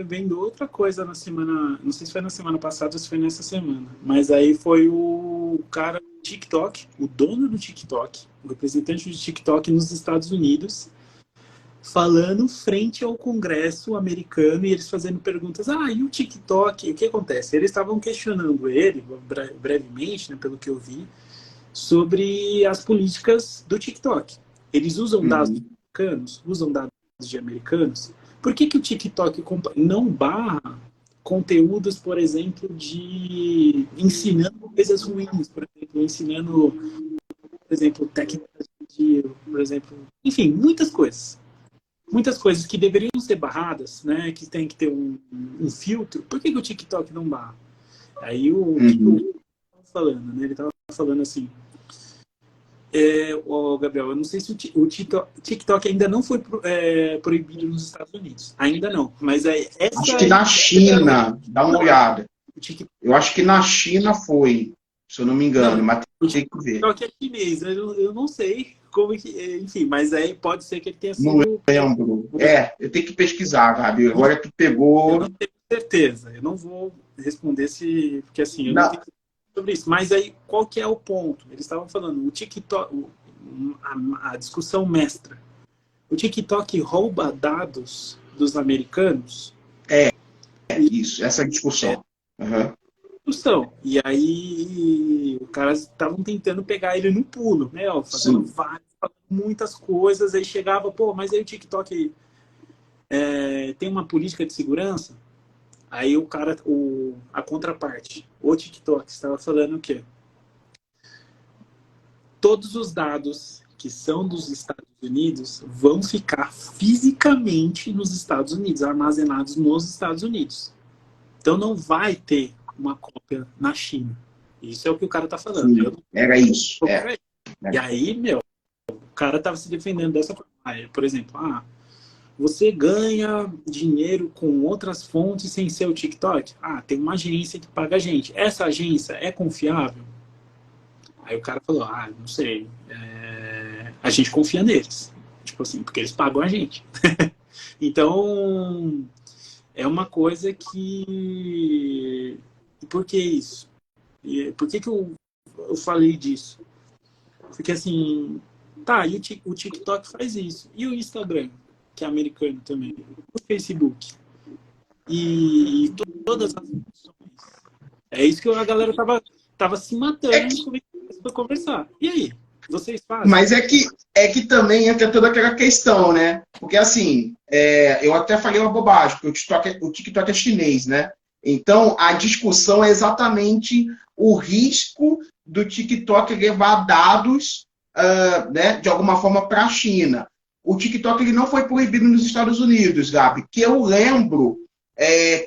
vendo outra coisa na semana, não sei se foi na semana passada ou se foi nessa semana, mas aí foi o cara do TikTok, o dono do TikTok, o representante do TikTok nos Estados Unidos, falando frente ao Congresso americano e eles fazendo perguntas, e o TikTok, o que acontece? Eles estavam questionando ele, brevemente, né, pelo que eu vi, sobre as políticas do TikTok. Eles usam dados americanos? Usam dados de americanos? Por que o TikTok não barra conteúdos, por exemplo, de ensinando coisas ruins, por exemplo, ensinando, por exemplo, técnicas por exemplo, enfim, muitas coisas. Muitas coisas que deveriam ser barradas, né, que tem que ter um filtro. Por que o TikTok não barra? Aí o falando, né, ele estava falando assim, Gabriel, eu não sei se o TikTok ainda não foi proibido nos Estados Unidos. Ainda não. Mas acho que na China, dá uma olhada. Eu acho que na China foi, se eu não me engano, mas tem que ver. O TikTok é chinês, eu não sei como que. Enfim, mas aí pode ser que ele tenha sido. Não lembro. Eu tenho que pesquisar, Gabi. Agora tu pegou. Eu não tenho certeza. Eu não vou responder se. Porque assim, eu não tenho sobre isso. Mas aí, qual que é o ponto? Eles estavam falando, o TikTok, a discussão mestra. O TikTok rouba dados dos americanos? Isso, essa discussão. discussão. E aí, os caras estavam tentando pegar ele no pulo, né? Ó, fazendo Sim. muitas coisas. Aí chegava, pô, mas aí o TikTok tem uma política de segurança? Aí o cara, a contraparte, o TikTok, estava falando o quê? Todos os dados que são dos Estados Unidos vão ficar fisicamente nos Estados Unidos, armazenados nos Estados Unidos. Então não vai ter uma cópia na China. Isso é o que o cara tá falando. Eu Sim, era isso. não E aí, meu, o cara tava se defendendo dessa forma. Por exemplo, você ganha dinheiro com outras fontes sem ser o TikTok? Tem uma agência que paga a gente. Essa agência é confiável? Aí o cara falou, não sei. A gente confia neles. Tipo assim, porque eles pagam a gente. Então, é uma coisa que... E por que isso? E por que eu falei disso? Porque assim, e o TikTok faz isso. E o Instagram, que é americano também. O Facebook. E todas as funções. É isso que a galera tava se matando para conversar. E aí? Vocês fazem? Mas é que também entra toda aquela questão, né? Porque assim, eu até falei uma bobagem, porque o TikTok é chinês, né? Então, a discussão é exatamente o risco do TikTok levar dados, né, de alguma forma para a China. O TikTok ele não foi proibido nos Estados Unidos, Gabi, que eu lembro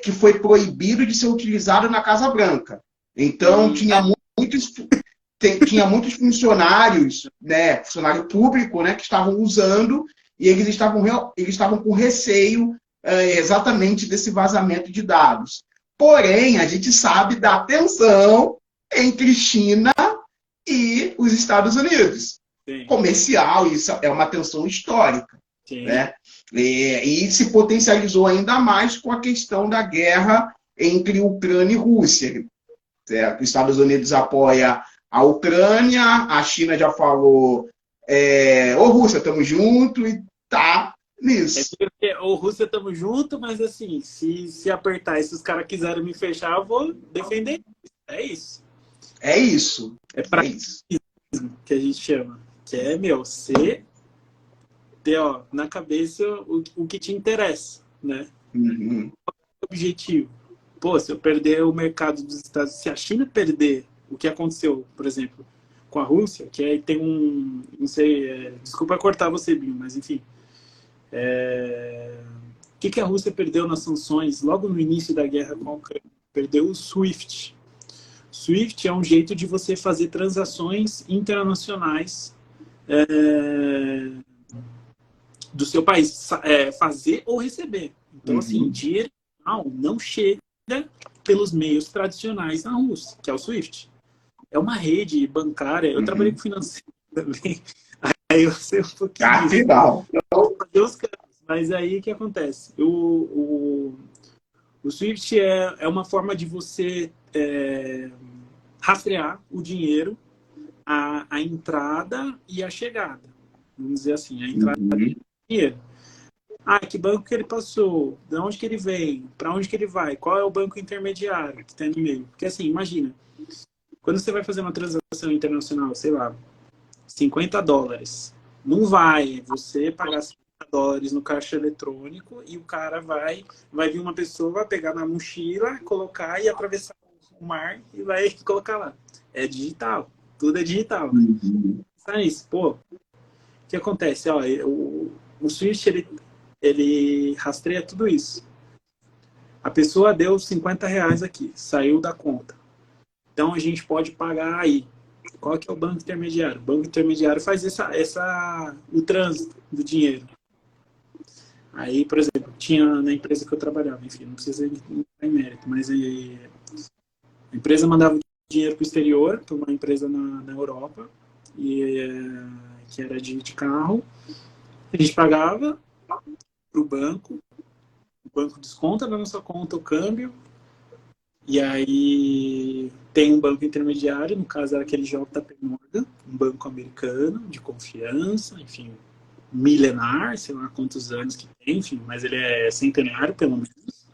que foi proibido de ser utilizado na Casa Branca. Então, tinha muitos funcionários, né, funcionário público, né, que estavam usando e eles estavam com receio exatamente desse vazamento de dados. Porém, a gente sabe da tensão entre China e os Estados Unidos. Sim. Comercial, isso é uma tensão histórica. Sim. Né? E se potencializou ainda mais com a questão da guerra entre Ucrânia e Rússia. Certo? Os Estados Unidos apoia a Ucrânia, a China já falou, ô Rússia, estamos juntos e tá nisso. Ô Rússia, tamo junto, mas assim, se apertar e se os caras quiserem me fechar, eu vou defender. É isso. É isso. É pragmatismo que a gente chama. Que é, você ter na cabeça o que te interessa, né? Uhum. Objetivo. Pô, se eu perder o mercado dos Estados Unidos, se a China perder o que aconteceu, por exemplo, com a Rússia, que aí tem não sei, desculpa cortar você, Binho, mas enfim. O que a Rússia perdeu nas sanções logo no início da guerra com a Ucrânia? Perdeu o SWIFT. SWIFT é um jeito de você fazer transações internacionais do seu país, fazer ou receber. Então, assim, dinheiro não chega pelos meios tradicionais na Rússia, que é o SWIFT. É uma rede bancária. Eu trabalhei com financeiro também. Aí eu sei um pouquinho Legal. Mas aí o que acontece? O SWIFT é uma forma de você rastrear o dinheiro, a entrada e a chegada. Vamos dizer assim, a entrada do dinheiro. Que banco que ele passou? De onde que ele vem? Para onde que ele vai? Qual é o banco intermediário que está no meio? Porque assim, imagina, quando você vai fazer uma transação internacional, sei lá, $50, não vai você pagar $50 no caixa eletrônico e o cara vai vir uma pessoa, vai pegar na mochila, colocar e atravessar o mar e vai colocar lá. É digital, tudo é digital. Sabe isso? Pô, o que acontece? O Swift, ele rastreia tudo isso. A pessoa deu R$50 aqui, saiu da conta. Então a gente pode pagar aí. Qual que é o banco intermediário? O banco intermediário faz o trânsito do dinheiro. Aí, por exemplo, tinha na empresa que eu trabalhava, enfim, não precisa entrar em mérito, mas a empresa mandava dinheiro para o exterior, para uma empresa na Europa, que era de carro. A gente pagava para o banco desconta da nossa conta o câmbio, e aí tem um banco intermediário, no caso era aquele JP Morgan, um banco americano de confiança, enfim, milenar, sei lá quantos anos que tem, enfim, mas ele é centenário, pelo menos,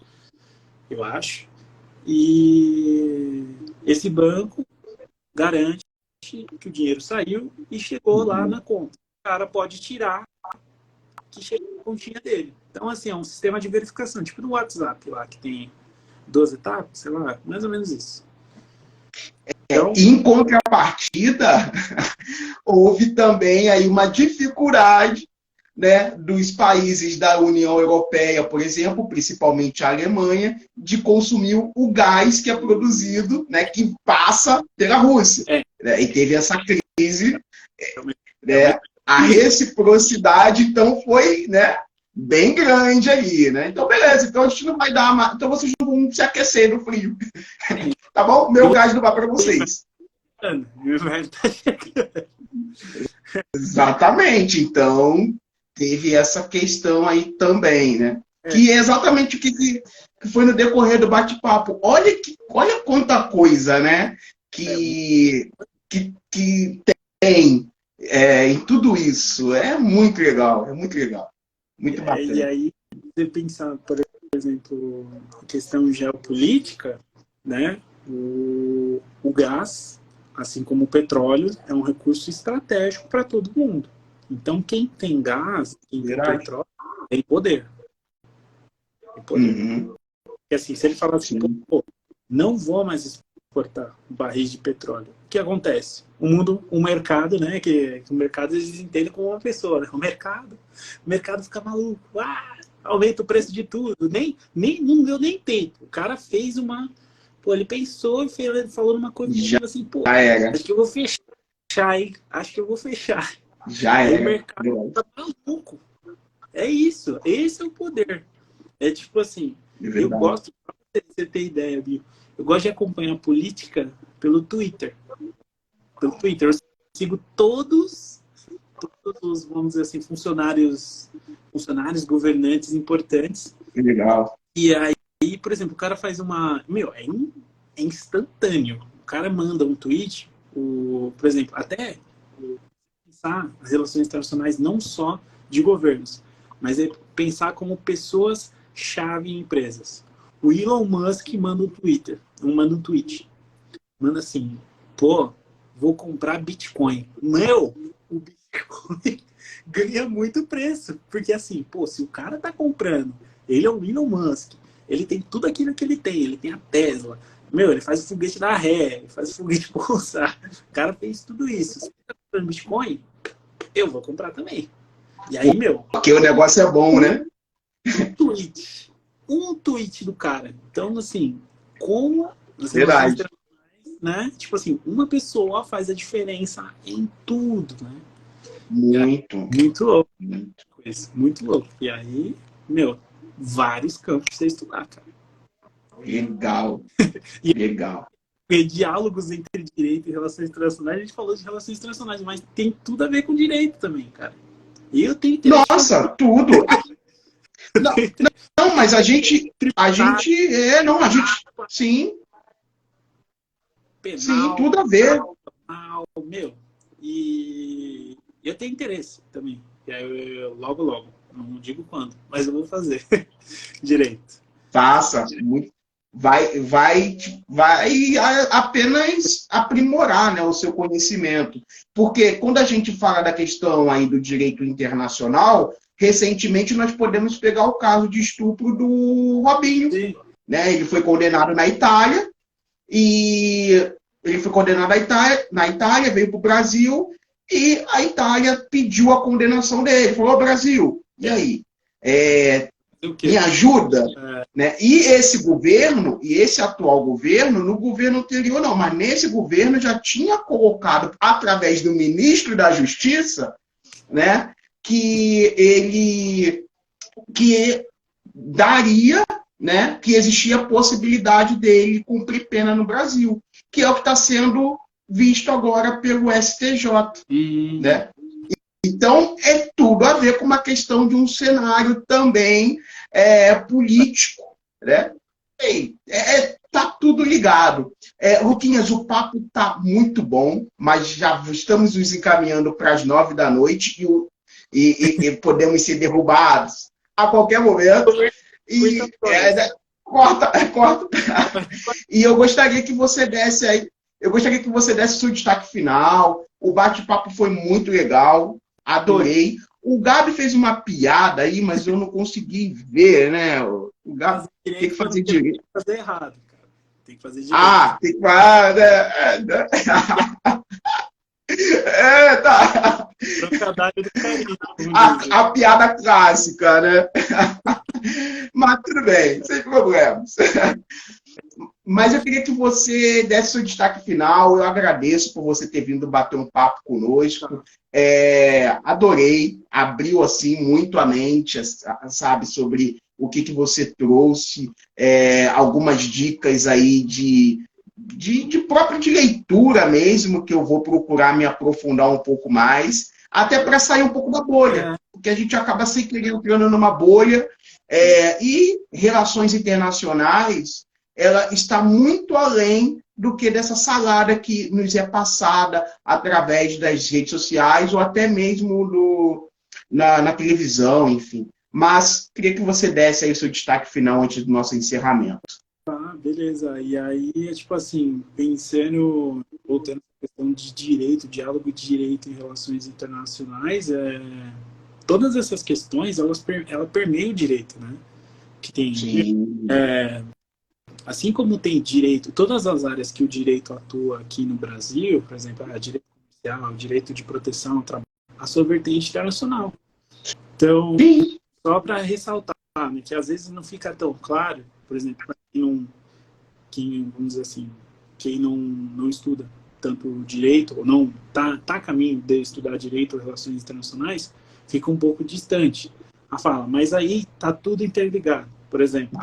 eu acho. E esse banco garante que o dinheiro saiu e chegou lá na conta. O cara pode tirar que chegou na continha dele. Então, assim, é um sistema de verificação, tipo no WhatsApp lá, que tem 12 etapas, sei lá, mais ou menos isso. Então, em contrapartida, houve também aí uma dificuldade, né, dos países da União Europeia, por exemplo, principalmente a Alemanha, de consumir o gás que é produzido, né, que passa pela Rússia. Né, e teve essa crise, né, a reciprocidade, então, foi, né, bem grande ali, né? Então, beleza, então a gente não vai dar, então vocês não vão se aquecer no frio. Tá bom? Meu gás não vai para vocês. Exatamente, então teve essa questão aí também, né? Que é exatamente o que foi no decorrer do bate-papo. Olha quanta coisa, né? Que tem em tudo isso. É muito legal, muito bacana. E aí, você pensar, por exemplo, a questão geopolítica, né? O gás, assim como o petróleo, é um recurso estratégico para todo mundo. Então, quem tem gás, quem tem petróleo, tem poder. Tem poder. Porque assim, se ele falar assim, pô, não vou mais exportar barris de petróleo, o que acontece? O mercado, né? Que o mercado eles entendem como uma pessoa, né? O mercado fica maluco. Aumenta o preço de tudo. Não deu nem tempo. O cara fez uma. Pô, ele pensou e falou numa coisa assim, pô, acho que eu vou fechar, hein? Acho que eu vou fechar. Aí o mercado tá maluco. É isso. Esse é o poder. É tipo assim, eu gosto, pra você ter ideia, Bia, eu gosto de acompanhar a política pelo Twitter. Eu sigo todos os, vamos dizer assim, funcionários, governantes importantes. Legal. E aí, por exemplo, o cara faz uma... é instantâneo. O cara manda um tweet, por exemplo, até pensar as relações internacionais não só de governos, mas é pensar como pessoas-chave em empresas. O Elon Musk manda um tweet. Manda assim, pô, vou comprar Bitcoin. O Bitcoin ganha muito preço. Porque assim, pô, se o cara tá comprando, ele é o Elon Musk, ele tem tudo aquilo que ele tem a Tesla, ele faz o foguete da ré, ele faz o foguete pousar. O cara fez tudo isso. Se ele tá comprando Bitcoin, eu vou comprar também. E aí, porque o negócio é bom, né? Um tweet do cara. Então, assim, como... Verdade. Né? Tipo assim, uma pessoa faz a diferença em tudo, né? Muito louco. Muito louco. E aí, vários campos pra você estudar, cara. Legal. E diálogos entre direito e relações internacionais, a gente falou de relações internacionais, mas tem tudo a ver com direito também, cara. E eu tenho interesse. Nossa, tudo! Não, mas a gente sim. Penal, sim, tudo a ver. E eu tenho interesse também. E aí logo, não digo quando, mas eu vou fazer direito. Faça, vai apenas aprimorar, né, o seu conhecimento. Porque quando a gente fala da questão aí do direito internacional, recentemente nós podemos pegar o caso de estupro do Robinho. Né? Ele foi condenado na Itália, na Itália, veio para o Brasil, e a Itália pediu a condenação dele. Falou, Brasil, e aí? Me ajuda? Né? E esse governo, e esse atual governo, no governo anterior não, mas nesse governo já tinha colocado, através do ministro da Justiça, né, que daria, né, que existia a possibilidade dele cumprir pena no Brasil, que é o que está sendo visto agora pelo STJ. Né? Então, é tudo a ver com uma questão de um cenário também político. Né? Tá tudo ligado. Luquinhas, o papo está muito bom, mas já estamos nos encaminhando para as 9 da noite e podemos ser derrubados a qualquer momento. Corta, corta. E eu gostaria que você desse aí, eu gostaria que você desse seu destaque final. O bate-papo foi muito legal, adorei. O Gabi fez uma piada aí, mas eu não consegui ver, né? O Gabi Fazer tem que direito, fazer tem que direito. fazer errado, cara. Tem que fazer direito. Ah, tem que. Ah, né? É, tá. Trocadilho do carinho, como dizem. A piada clássica, né? Mas tudo bem, sem problemas. Mas eu queria que você desse seu destaque final. Eu agradeço por você ter vindo bater um papo conosco. Adorei, abriu assim muito a mente, sabe, sobre o que você trouxe, algumas dicas aí de próprio de leitura mesmo, que eu vou procurar me aprofundar um pouco mais, até para sair um pouco da bolha, É, porque a gente acaba sem querer entrando numa bolha, e relações internacionais, ela está muito além do que dessa salada que nos é passada através das redes sociais ou até mesmo na televisão, enfim. Mas queria que você desse aí o seu destaque final antes do nosso encerramento. tá, beleza. E aí, é tipo assim, pensando, voltando à questão de direito, diálogo de direito em relações internacionais, todas essas questões, ela permeiam o direito, né? Que tem, Sim, assim como tem direito, todas as áreas que o direito atua aqui no Brasil, por exemplo, direito comercial, direito de proteção ao trabalho, a sua vertente internacional. Então, sim, só para ressaltar, né, que às vezes não fica tão claro, por exemplo, para vamos dizer assim, quem não estuda tanto direito, ou não tá a caminho de estudar direito ou relações internacionais, fica um pouco distante a fala. Mas aí tá tudo interligado. Por exemplo,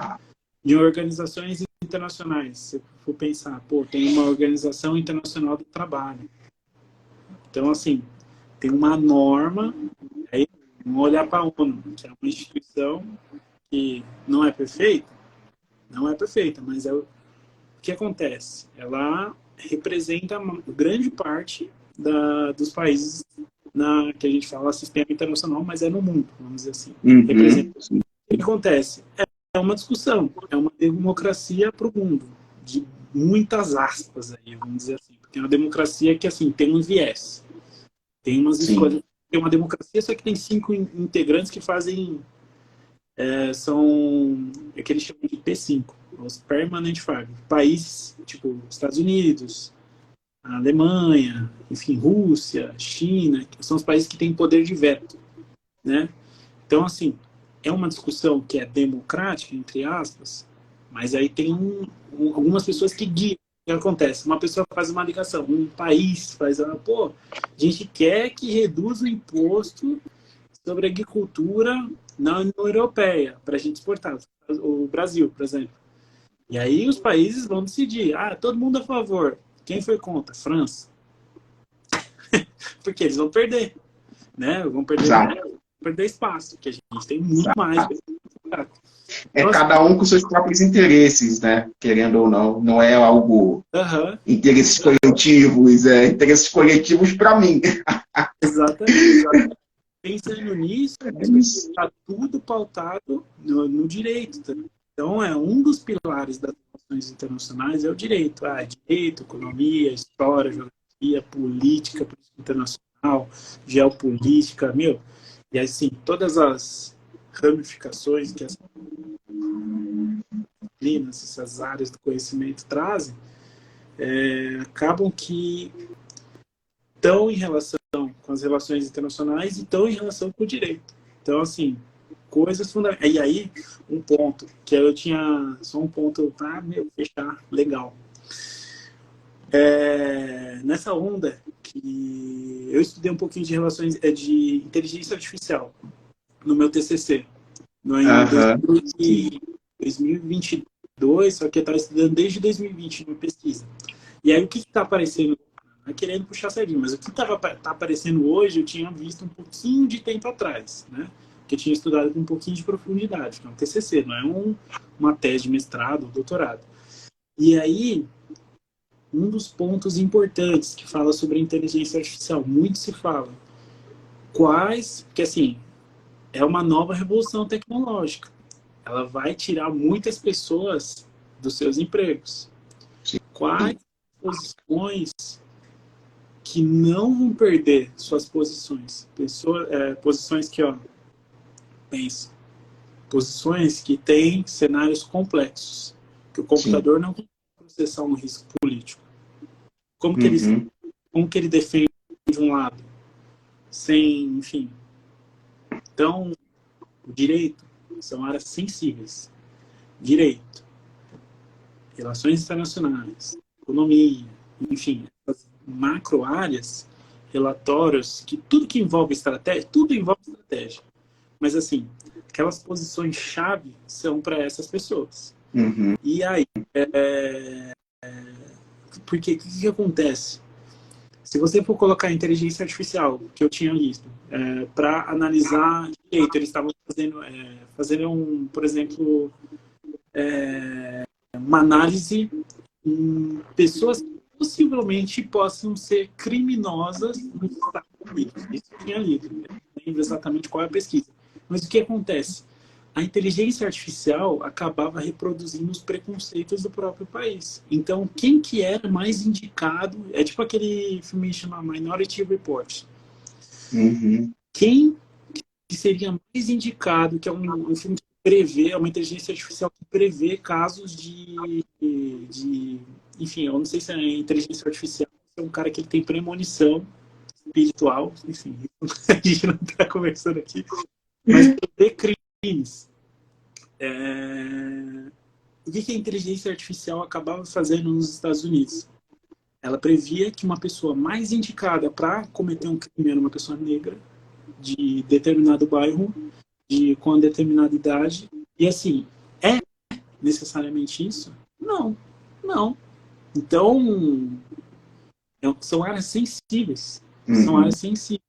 em organizações internacionais, se for pensar, pô, tem uma Organização Internacional do Trabalho. Então, assim, tem uma norma, aí vamos olhar para a ONU, que é uma instituição que não é perfeita, mas o que acontece? Ela representa uma grande parte dos países que a gente fala sistema internacional, mas é no mundo, vamos dizer assim. Representa. uhum, O que acontece? É uma discussão, é uma democracia para o mundo, de muitas aspas aí, vamos dizer assim. Porque é uma democracia que, assim, tem um viés, tem umas sim, escolhas. Tem uma democracia, só que tem 5 integrantes que fazem, são, é que eles chamam de P5, os Permanent Five. Países, tipo, Estados Unidos, a Alemanha, enfim, Rússia, China, que são os países que têm poder de veto, né? Então, assim, é uma discussão que é democrática, entre aspas, mas aí tem algumas pessoas que guiam. O que acontece? Uma pessoa faz uma ligação, um país faz pô, a gente quer que reduza o imposto sobre a agricultura na União Europeia, para a gente exportar, o Brasil, por exemplo. E aí os países vão decidir, todo mundo a favor. Quem foi contra? França. Porque eles vão perder, né? Vão perder exato. mercado, vão perder espaço, que a gente tem muito mais. É Então, assim, cada um com seus próprios interesses, né? Querendo ou não, não é algo interesses coletivos, interesses coletivos para mim. exatamente. Pensando nisso, É isso. está tudo pautado no direito. Tá? Então, um dos pilares das relações internacionais é o direito. Direito, economia, história, geografia, política internacional, geopolítica, e assim, todas as ramificações que as disciplinas, essas áreas do conhecimento trazem, acabam que estão em relação com as relações internacionais e estão em relação com o direito. Então, assim, coisas fundamentais. E aí, um ponto, que eu tinha só um ponto para fechar legal. Nessa onda que eu estudei um pouquinho de relações de inteligência artificial no meu TCC, em Aham, sim. 2022, só que eu estava estudando desde 2020 numa pesquisa. E aí o que está aparecendo? Não é querendo puxar sardinha, mas o que tá aparecendo hoje eu tinha visto um pouquinho de tempo atrás, né? Que eu tinha estudado com um pouquinho de profundidade, que é um TCC, não é uma tese de mestrado ou doutorado. E aí, um dos pontos importantes que fala sobre a inteligência artificial, muito se fala, porque assim, é uma nova revolução tecnológica. ela vai tirar muitas pessoas dos seus empregos. Sim. Quais posições que não vão perder suas posições? Posições que, pensa, posições que têm cenários complexos, que o computador não consegue processar um risco político. Como que ele defende um lado? Sem, enfim. Então, o direito são áreas sensíveis. Direito, relações internacionais, economia, enfim, as macro áreas, relatórios, que tudo que envolve estratégia, tudo envolve estratégia. Mas, assim, aquelas posições-chave são para essas pessoas. E aí, porque o que acontece? Se você for colocar a inteligência artificial, que eu tinha visto, para analisar direito, eles estavam fazendo por exemplo, uma análise em pessoas que possivelmente possam ser criminosas nos Estados Unidos. Isso eu tinha lido, não lembro exatamente qual é a pesquisa. Mas o que acontece? A inteligência artificial acabava reproduzindo os preconceitos do próprio país. Então, quem que era mais indicado... É tipo aquele filme que chama Minority Report. Quem que seria mais indicado, que é um filme que prevê, é uma inteligência artificial que prevê casos de... Enfim, eu não sei se é inteligência artificial, se é um cara que ele tem premonição espiritual, enfim, a gente não está conversando aqui, mas prevê crimes. O que a inteligência artificial acabava fazendo nos Estados Unidos? Ela previa que uma pessoa mais indicada para cometer um crime era uma pessoa negra, de determinado bairro, com uma determinada idade. E assim, é necessariamente isso? Não, não. Então, são áreas sensíveis. São áreas sensíveis,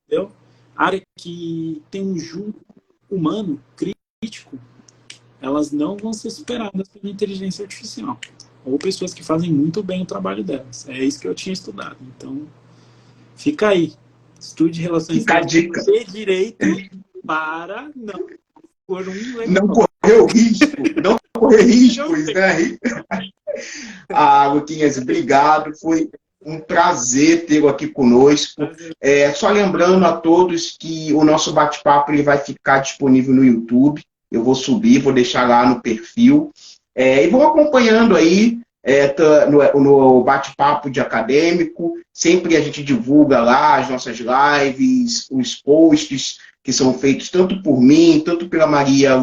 entendeu? Área que tem um julgo humano, crítico, elas não vão ser superadas pela inteligência artificial. Ou pessoas que fazem muito bem o trabalho delas. É isso que eu tinha estudado. Então, fica aí. Estude relações internacionais e direito para não por um não correr o risco. Não correr riscos, né? Luquinhas, obrigado. Foi um prazer tê-lo aqui conosco. Só lembrando a todos que o nosso bate-papo vai ficar disponível no YouTube. Eu vou subir, vou deixar lá no perfil. E vou acompanhando aí no bate-papo de acadêmico. Sempre a gente divulga lá as nossas lives, os posts que são feitos tanto por mim, tanto pela Maria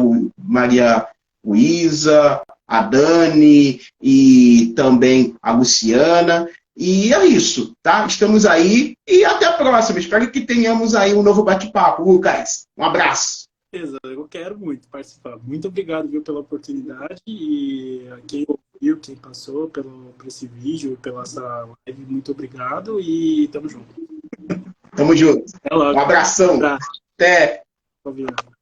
Luísa, a Dani e também a Luciana. E é isso, tá? Estamos aí e até a próxima. Espero que tenhamos aí um novo bate-papo. Lucas, um abraço. Eu quero muito participar. Muito obrigado, viu, pela oportunidade e quem ouviu, quem passou por esse vídeo, pela essa live, muito obrigado e tamo junto. Tamo junto. Até logo. Um abração. Até. Obrigado.